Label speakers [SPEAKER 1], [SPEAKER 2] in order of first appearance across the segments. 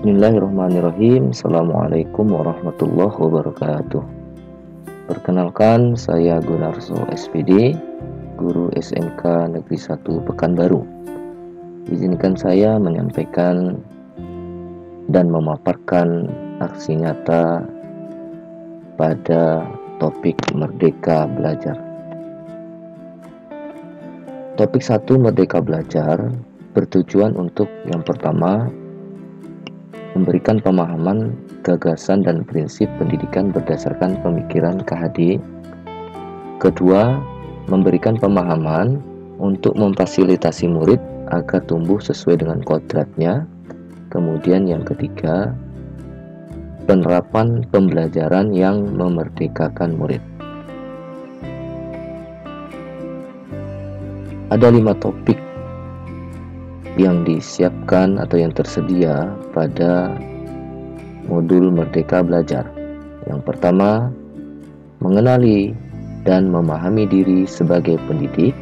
[SPEAKER 1] Bismillahirrahmanirrahim. Assalamualaikum warahmatullahi wabarakatuh. Perkenalkan, saya Gunarso SPD, Guru SMK Negeri 1 Pekanbaru. Izinkan saya menyampaikan dan memaparkan aksi nyata pada topik Merdeka Belajar. Topik 1 Merdeka Belajar bertujuan untuk yang pertama, memberikan pemahaman, gagasan, dan prinsip pendidikan berdasarkan pemikiran KHD. Kedua, memberikan pemahaman untuk memfasilitasi murid agar tumbuh sesuai dengan kodratnya. Kemudian yang ketiga, penerapan pembelajaran yang memerdekakan murid. Ada 5 topik yang disiapkan atau yang tersedia pada modul Merdeka Belajar. Yang pertama, mengenali dan memahami diri sebagai pendidik.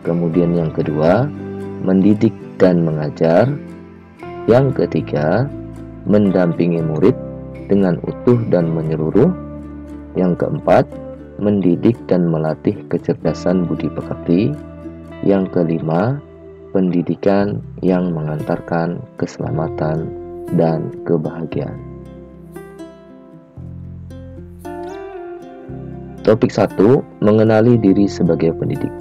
[SPEAKER 1] Kemudian yang kedua, mendidik dan mengajar. Yang ketiga, mendampingi murid dengan utuh dan menyeluruh. Yang keempat, mendidik dan melatih kecerdasan budi pekerti. Yang kelima, pendidikan yang mengantarkan keselamatan dan kebahagiaan. Topik 1, mengenali diri sebagai pendidik.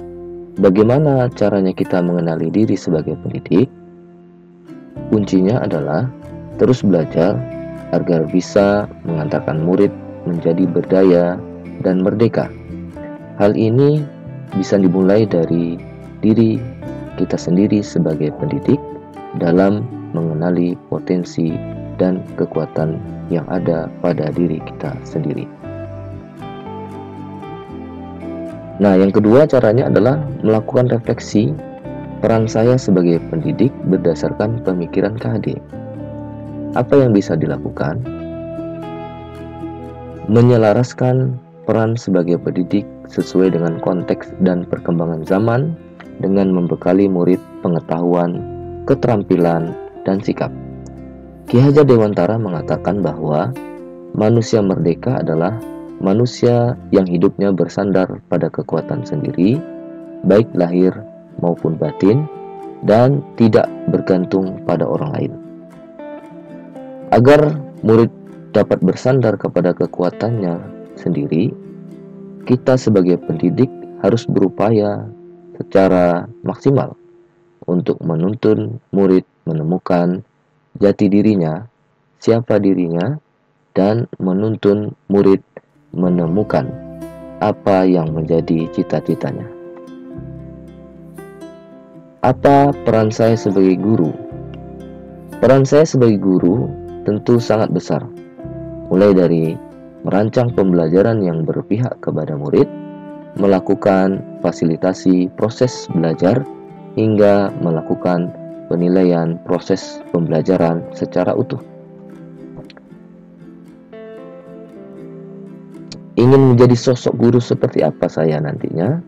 [SPEAKER 1] Bagaimana caranya kita mengenali diri sebagai pendidik? Kuncinya adalah terus belajar agar bisa mengantarkan murid menjadi berdaya dan merdeka. Hal ini bisa dimulai dari diri kita sendiri sebagai pendidik dalam mengenali potensi dan kekuatan yang ada pada diri kita sendiri. Nah, yang kedua caranya adalah melakukan refleksi peran saya sebagai pendidik berdasarkan pemikiran KHD. Apa yang bisa dilakukan? Menyelaraskan peran sebagai pendidik sesuai dengan konteks dan perkembangan zaman dengan membekali murid pengetahuan, keterampilan, dan sikap. Ki Hajar Dewantara mengatakan bahwa manusia merdeka adalah manusia yang hidupnya bersandar pada kekuatan sendiri, baik lahir maupun batin, dan tidak bergantung pada orang lain. Agar murid dapat bersandar kepada kekuatannya sendiri, kita sebagai pendidik harus berupaya secara maksimal untuk menuntun murid menemukan jati dirinya, siapa dirinya, dan menuntun murid menemukan apa yang menjadi cita-citanya. Apa peran saya sebagai guru? Peran saya sebagai guru tentu sangat besar, mulai dari merancang pembelajaran yang berpihak kepada murid, melakukan fasilitasi proses belajar, hingga melakukan penilaian proses pembelajaran secara utuh. Ingin menjadi sosok guru seperti apa saya nantinya?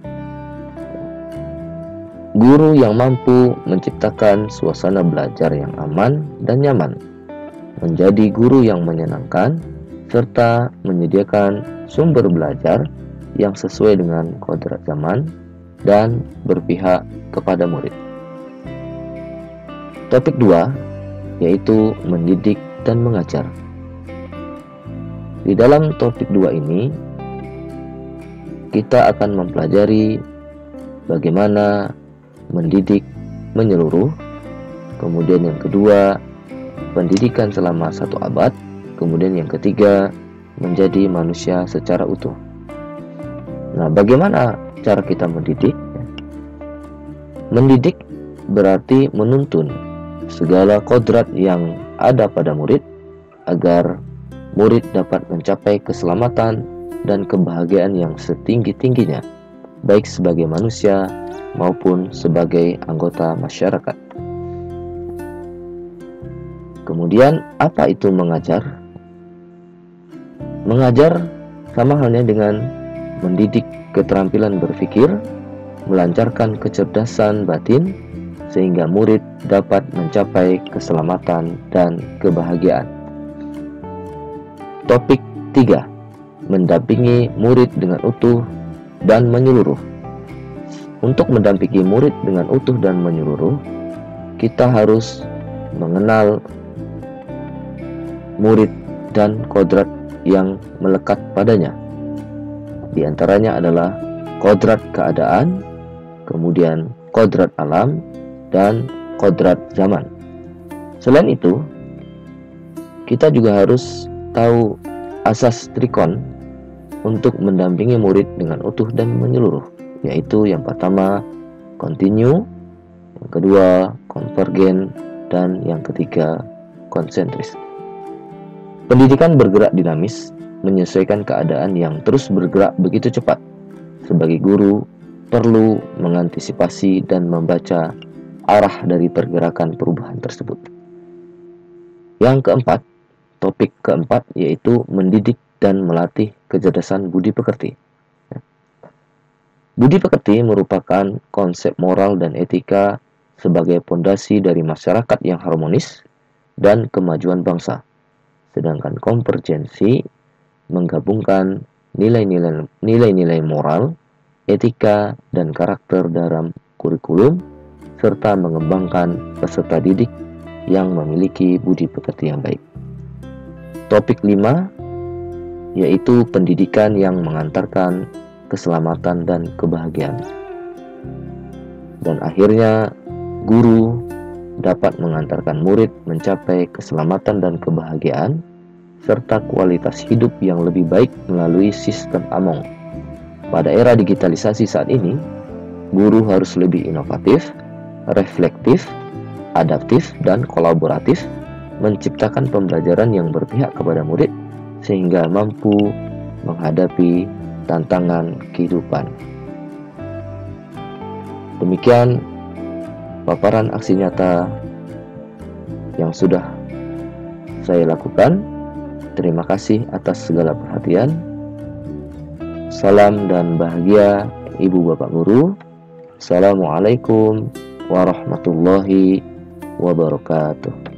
[SPEAKER 1] Guru yang mampu menciptakan suasana belajar yang aman dan nyaman, menjadi guru yang menyenangkan, serta menyediakan sumber belajar yang sesuai dengan kodrat zaman dan berpihak kepada murid. Topik 2, yaitu mendidik dan mengajar. Di dalam topik 2 ini, kita akan mempelajari bagaimana mendidik menyeluruh, kemudian yang kedua, pendidikan selama 1 abad, kemudian yang ketiga, menjadi manusia secara utuh. Nah, bagaimana cara kita mendidik? Mendidik berarti menuntun segala kodrat yang ada pada murid agar murid dapat mencapai keselamatan dan kebahagiaan yang setinggi-tingginya, baik sebagai manusia maupun sebagai anggota masyarakat. Kemudian, apa itu mengajar? Mengajar sama halnya dengan mendidik keterampilan berpikir, melancarkan kecerdasan batin, sehingga murid dapat mencapai keselamatan dan kebahagiaan. Topik 3. Mendampingi murid dengan utuh dan menyeluruh. Untuk mendampingi murid dengan utuh dan menyeluruh, kita harus mengenal murid dan kodrat yang melekat padanya. Di antaranya adalah kodrat keadaan, kemudian kodrat alam, dan kodrat zaman. Selain itu, kita juga harus tahu asas trikon untuk mendampingi murid dengan utuh dan menyeluruh, yaitu yang pertama kontinu, yang kedua konvergen, dan yang ketiga konsentris. Pendidikan bergerak dinamis, menyesuaikan keadaan yang terus bergerak begitu cepat. Sebagai guru, perlu mengantisipasi dan membaca arah dari pergerakan perubahan tersebut. Yang keempat, topik keempat yaitu mendidik dan melatih kecerdasan budi pekerti. Budi pekerti merupakan konsep moral dan etika sebagai pondasi dari masyarakat yang harmonis dan kemajuan bangsa. Sedangkan konvergensi menggabungkan nilai-nilai moral, etika, dan karakter dalam kurikulum, serta mengembangkan peserta didik yang memiliki budi pekerti yang baik. Topik 5 yaitu pendidikan yang mengantarkan keselamatan dan kebahagiaan. Dan akhirnya, guru dapat mengantarkan murid mencapai keselamatan dan kebahagiaan, serta kualitas hidup yang lebih baik melalui sistem Among. Pada era digitalisasi saat ini, guru harus lebih inovatif, reflektif, adaptif, dan kolaboratif, menciptakan pembelajaran yang berpihak kepada murid, sehingga mampu menghadapi tantangan kehidupan. Demikian paparan aksi nyata yang sudah saya lakukan. Terima kasih atas segala perhatian. Salam dan bahagia Ibu Bapak Guru. Assalamualaikum warahmatullahi wabarakatuh.